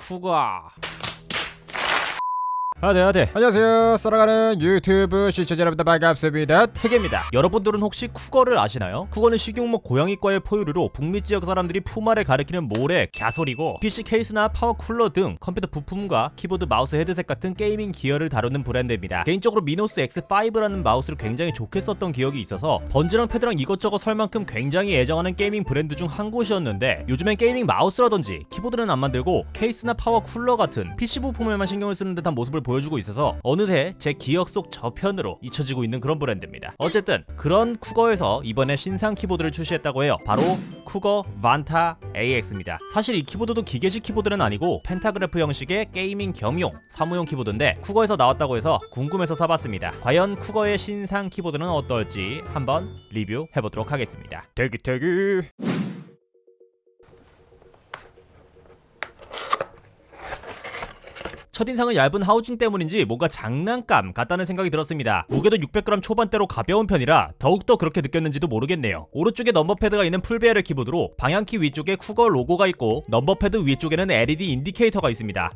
쿠거. 네. 안녕하세요. 살아가는 유튜브 시청자 여러분들 반갑습니다. 태계입니다. 여러분들은 혹시 쿠거를 아시나요? 쿠거는 식용목 고양이과의 포유류로 북미 지역 사람들이 푸마를 가리키는 모래, 갸소리고 PC 케이스나 파워 쿨러 등 컴퓨터 부품과 키보드, 마우스, 헤드셋 같은 게이밍 기어를 다루는 브랜드입니다. 개인적으로 미노스 X5라는 마우스를 굉장히 좋게 썼던 기억이 있어서 번지랑 패드랑 이것저것 설 만큼 굉장히 애정하는 게이밍 브랜드 중 한 곳이었는데, 요즘엔 게이밍 마우스라든지 키보드는 안 만들고 케이스나 파워 쿨러 같은 PC 부품에만 신경을 쓰는 듯한 모습을 보여주고 있어서 어느새 제 기억 속 저편으로 잊혀지고 있는 그런 브랜드입니다. 어쨌든 그런 쿠거에서 이번에 신상 키보드를 출시했다고 해요. 바로 쿠거 반타 AX입니다. 사실 이 키보드도 기계식 키보드는 아니고 펜타그래프 형식의 게이밍 겸용 사무용 키보드인데, 쿠거에서 나왔다고 해서 궁금해서 사봤습니다. 과연 쿠거의 신상 키보드는 어떨지 한번 리뷰해보도록 하겠습니다. 대기 첫인상은 얇은 하우징 때문인지 뭔가 장난감 같다는 생각이 들었습니다. 무게도 600g 초반대로 가벼운 편이라 더욱더 그렇게 느꼈는지도 모르겠네요. 오른쪽에 넘버패드가 있는 풀베어럴 키보드로 방향키 위쪽에 쿠거 로고가 있고, 넘버패드 위쪽에는 LED 인디케이터가 있습니다.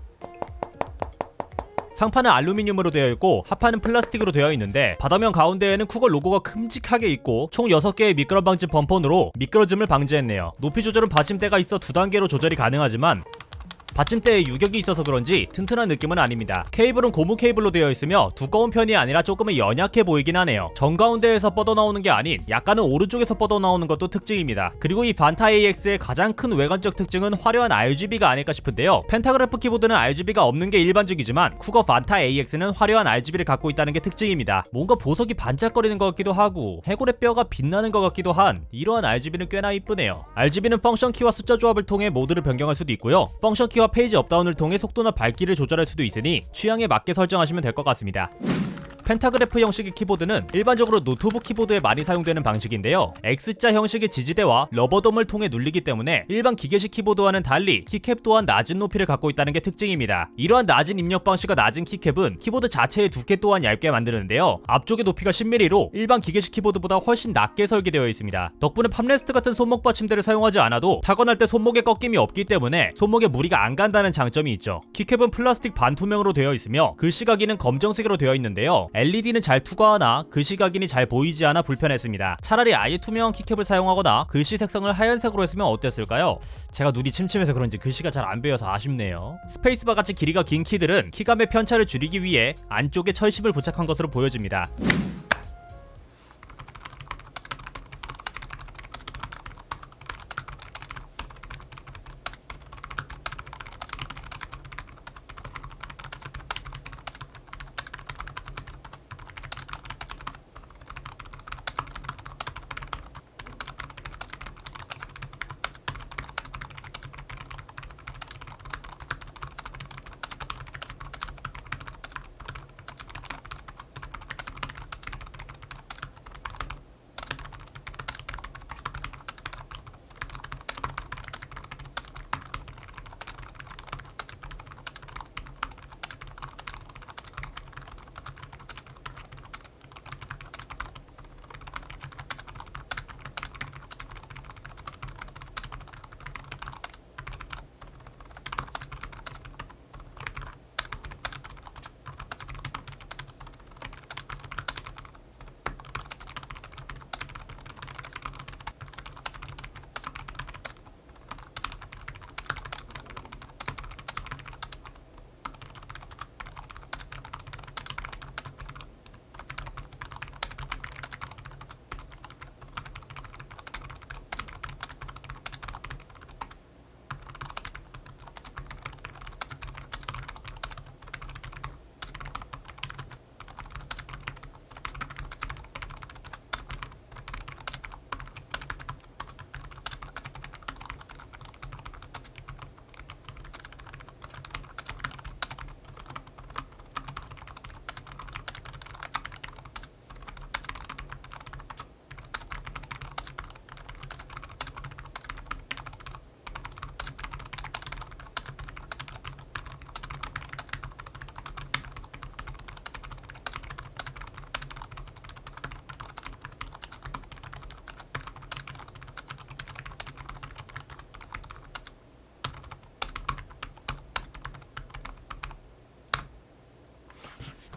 상판은 알루미늄으로 되어 있고 하판은 플라스틱으로 되어 있는데, 바닥면 가운데에는 쿠거 로고가 큼직하게 있고 총 6개의 미끄러 방지 범퍼으로 미끄러짐을 방지했네요. 높이 조절은 받침대가 있어 2단계로 조절이 가능하지만 받침대에 유격이 있어서 그런지 튼튼한 느낌은 아닙니다. 케이블은 고무 케이블로 되어 있으며 두꺼운 편이 아니라 조금은 연약해 보이긴 하네요. 정가운데에서 뻗어나오는 게 아닌 약간은 오른쪽에서 뻗어나오는 것도 특징입니다. 그리고 이 반타 AX의 가장 큰 외관적 특징은 화려한 RGB가 아닐까 싶은데요. 펜타그래프 키보드는 RGB가 없는 게 일반적이지만 쿠거 반타 AX는 화려한 RGB를 갖고 있다는 게 특징입니다. 뭔가 보석이 반짝거리는 것 같기도 하고 해골의 뼈가 빛나는 것 같기도 한 이러한 RGB는 꽤나 이쁘네요. RGB는 펑션 키와 숫자 조합을 통해 모드를 변경할 수도 있고요. 펑션 키와 페이지 업다운을 통해 속도나 밝기를 조절할 수도 있으니 취향에 맞게 설정하시면 될 것 같습니다. 펜타그래프 형식의 키보드는 일반적으로 노트북 키보드에 많이 사용되는 방식인데요. X자 형식의 지지대와 러버돔을 통해 눌리기 때문에 일반 기계식 키보드와는 달리 키캡 또한 낮은 높이를 갖고 있다는 게 특징입니다. 이러한 낮은 입력 방식과 낮은 키캡은 키보드 자체의 두께 또한 얇게 만드는데요. 앞쪽의 높이가 10mm로 일반 기계식 키보드보다 훨씬 낮게 설계되어 있습니다. 덕분에 팜레스트 같은 손목 받침대를 사용하지 않아도 타건할 때 손목에 꺾임이 없기 때문에 손목에 무리가 안 간다는 장점이 있죠. 키캡은 플라스틱 반투명으로 되어 있으며 글씨각인은 검정색으로 되어 있는데요. LED는 잘 투과하나 글씨각인이 잘 보이지 않아 불편했습니다. 차라리 아예 투명한 키캡을 사용하거나 글씨 색상을 하얀색으로 했으면 어땠을까요? 제가 눈이 침침해서 그런지 글씨가 잘 안 보여서 아쉽네요. 스페이스바 같이 길이가 긴 키들은 키감의 편차를 줄이기 위해 안쪽에 철심을 부착한 것으로 보여집니다.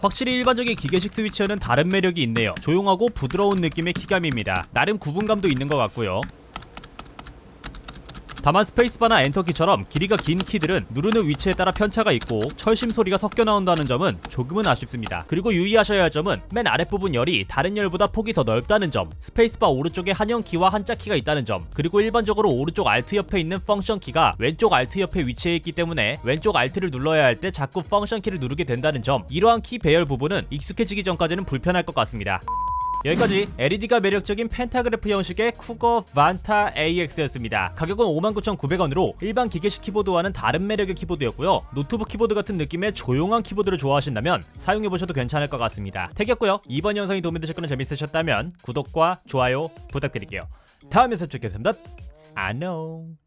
확실히 일반적인 기계식 스위치와는 다른 매력이 있네요. 조용하고 부드러운 느낌의 키감입니다. 나름 구분감도 있는 것 같고요. 다만 스페이스바나 엔터키처럼 길이가 긴 키들은 누르는 위치에 따라 편차가 있고 철심 소리가 섞여 나온다는 점은 조금은 아쉽습니다. 그리고 유의하셔야 할 점은 맨 아랫부분 열이 다른 열보다 폭이 더 넓다는 점, 스페이스바 오른쪽에 한영 키와 한자 키가 있다는 점, 그리고 일반적으로 오른쪽 알트 옆에 있는 펑션 키가 왼쪽 알트 옆에 위치해 있기 때문에 왼쪽 알트를 눌러야 할 때 자꾸 펑션 키를 누르게 된다는 점, 이러한 키 배열 부분은 익숙해지기 전까지는 불편할 것 같습니다. 여기까지 LED가 매력적인 펜타그래프 형식의 쿠거 반타 AX였습니다. 가격은 59,900원으로 일반 기계식 키보드와는 다른 매력의 키보드였고요. 노트북 키보드 같은 느낌의 조용한 키보드를 좋아하신다면 사용해보셔도 괜찮을 것 같습니다. 택이었고요. 이번 영상이 도움이 되셨거나 재밌으셨다면 구독과 좋아요 부탁드릴게요. 다음 영상에 뵙겠습니다. 안녕.